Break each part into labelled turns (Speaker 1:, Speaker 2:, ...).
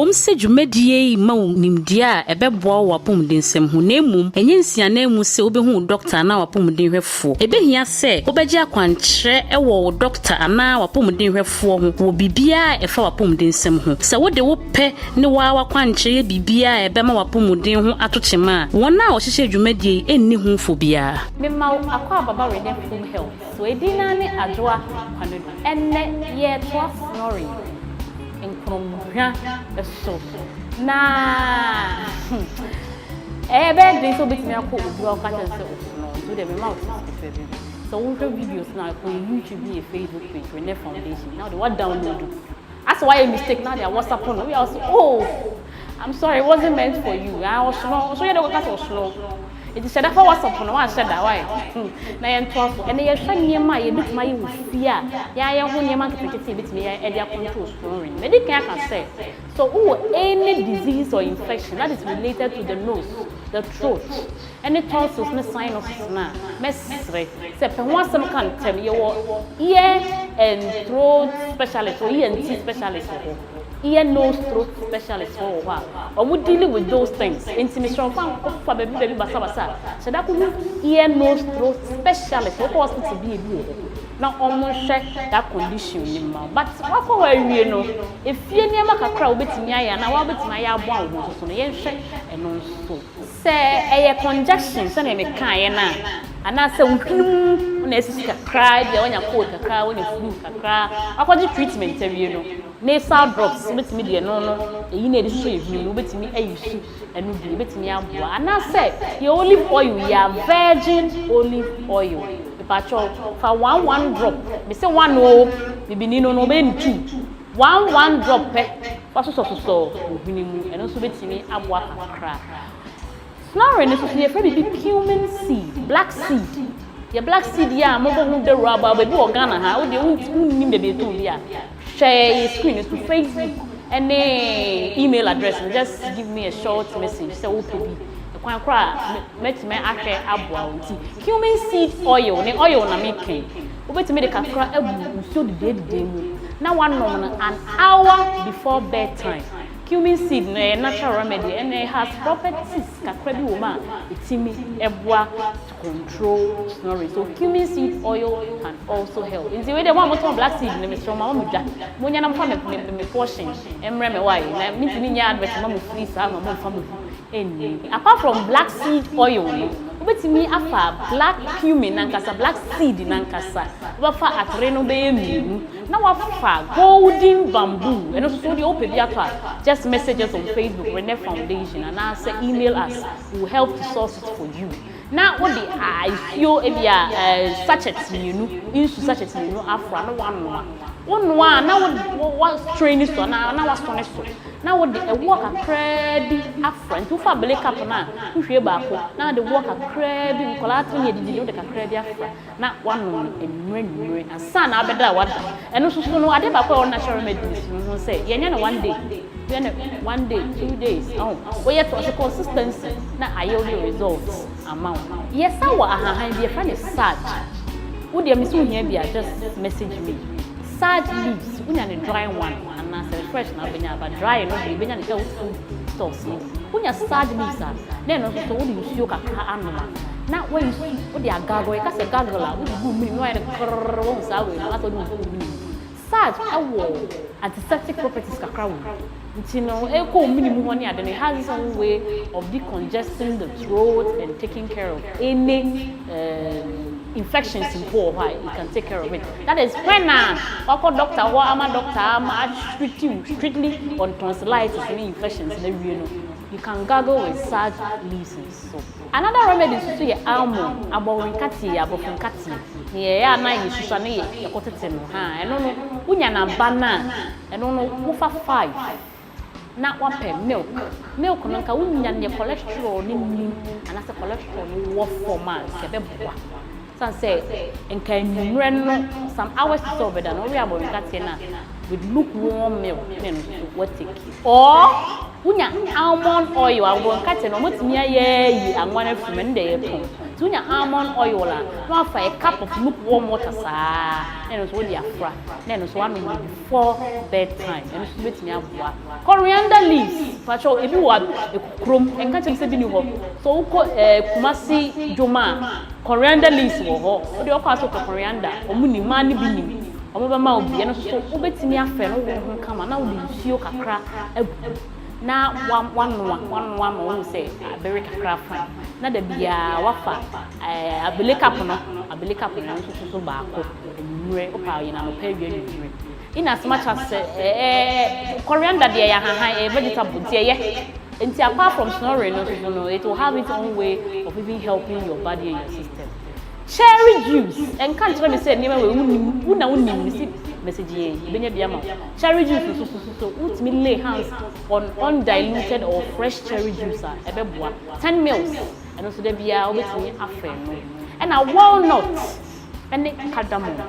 Speaker 1: Wom se dwumadie ma nimdia ebeboa wapomdensem ho nemum enye nsiana mu se obehu doctor na wapomdenhwefo ebehia se obegye akwankyere ewo doctor ana wapomdenhwefo ho wo bibia efa wapomdensem ho se wo de wo pe ne wa wakwankyere bibia ebema wapomden ho atochema wona o hyehye dwumadie enni ho fo bia
Speaker 2: mema akwa baba rede full health so edina ne adwoa kwanedu enne ye to snoring enkromhwa eso na ebe so betimi akọ odu aka tell say no so dem mouth is so we do videos now for YouTube and Facebook page Rene Foundation now they what download that's why a mistake now they are WhatsApp on we also I'm sorry it wasn't meant for you I was slow so you don't go so slow it is said that for WhatsApp on one said that why na yen to and ye hwa niema ye bitma ye wofia ya ho niema kekeke bitma ye e dia control snoring medical can say so any disease or infection that is related to the nose the throat any tonsils no sinuses na mesre se pe ho asem kan tem ye wo ear and throat specialist or ENT specialist ear nose throat specialist for wa omo dealing with those things intimation for baby basa so that could ear nose throat specialist for hospital be na omo hwe that condition ni ma but what for we no if ye niam kakra obetimi aya na wa betimi aya abo awo so no ye hwe eno so se eye congestion se na me kan ye na ana se nhunum na esisi kakra dia onya cold kakra onya flu kakra akwaji treatment awie no nasal drops betimi de no eyi na ediso ehunu no betimi ayisu enu bi betimi abo ana se ye olive oil ya virgin olive oil pacho for one drop me say one o bibini no be ntu one drop pe paso so ohini mu eno so betimi aboa kakra snoring is so ye fa bibi cumin seed black seed ye black seed ya mo bo hu de rubber be Ghana ha wo de unni bebe to bia share screen to Facebook and email address just give me a short message say wo pe bi kwan kra metime ahwe aboa onti cumin seed oil ne oil na make obetime de kakra abu so de mu na one nom an hour before bedtime cumin seed no natural remedy and it has properties kakra bi wo ma etimi eboa to control snoring so cumin seed oil can also help in the way the one motor black seed ne me so ma mo dwa mo nya na mo fa me portion emre me why na mitimi nya advert ma mo free sa ma mo fa mo apart from black seed oil no obetimi afa black cumin nankasa black seed nankasa obafa atre no be emu na wafa golden bamboo eno so de open bi ato just messages on Facebook Rene Foundation and answer email us we will help to source it for you na what the I feel ebia sachet you know into sachet you know afra no one na what training so na what stone so na what the work akra bi afra ntu fa bele cap na hwe ba ko na the work akra bi nkola to ne didi de kakra bi afra na one emre na sa na abeda wada eno so no ade ba ko natural medicine no say ye nya na one day then 1 day 2 days we yet to consistency na ayo results amount yes awa ahahan bi e fa ne search wo de misu hia bi just message me search leaves unya ne dry one and na say fresh na benya ba dry no bi benya ne ka food stores ni unya search leaves na no so wo de usuo kakra anoma na when you wo de agago e ka se gago la wo de gu mini no e krrr wo sa we na so do mini search awo antiseptic properties kakra wo eko minimum money and then it has its own way of decongesting the throat and taking care of any infections in poor why you can take care of it that is when doctor ama treat you strictly on tonsillitis and infections you can gargle with sage leaves and soap another remedy is to your almond aborinkati abofunkati ya na yisusa na yakotete no ha eno no unya na bana eno no mufa 5 na wape milk no nka unya ne cholesterol ni ni anase cholesterol ni wo forma kebe boa san say nka nwure no some hours to be done we aborinkati na with lukewarm milk then what take or unya almond oil I won cut no mutimi aye anwana from nde ye pon so nya almond oil la no afa a cup of lukewarm water saa na so dey afra na so anu before bedtime na so betimi aboa coriander leaves pacho ebi wa ekukrom enka chim se bi ni ho so uko kumasi joma coriander leaves wo ho o dey okwa so coriander omuni ma ni bi ni omo ma obi na so obetimi afa no ho kama na wo nsuo kakra na one ma won say very kakra fan na da bia wafa abeleka pono so baako nwure opa ye na no pa wie nwure in as much as coriander dey ya han vegetable dey ye nti apart from snoring no it will have its own way of even helping your body and your system. Cherry juice and can't let me say name we na see message here benya bia ma cherry juice so ultimately lay hands on undiluted or fresh cherry juice ebeboa 10 ml and also there bia obetimi afa no and a walnut and cardamom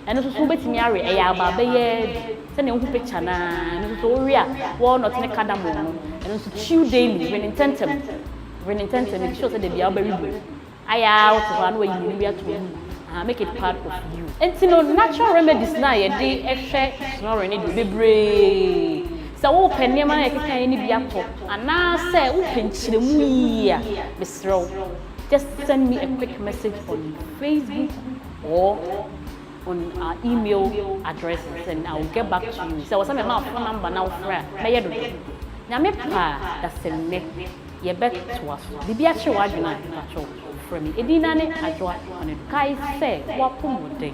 Speaker 2: and also obetimi are eya aba be ye se na hu picture na and so ori a walnut and cardamom and also chew daily when intentum make sure say there bia very good aya what to anu yi ni to make it part of you. And no natural remedies na ye dey ehwe snoring ni bebre so wo penne ma ye keka ni bia to ana say wo penchiremu yi a besrew just send me a quick message on Facebook or on our email addresses and I'll get back to you. So what's my phone number now fra me ye do na me pa da senne ye bet to us bibia che wadwena pacho from me edina ne adwa on it kai say wa pomode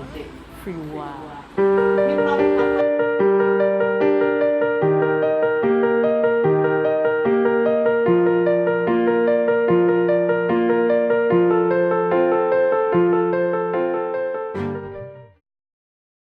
Speaker 2: free wa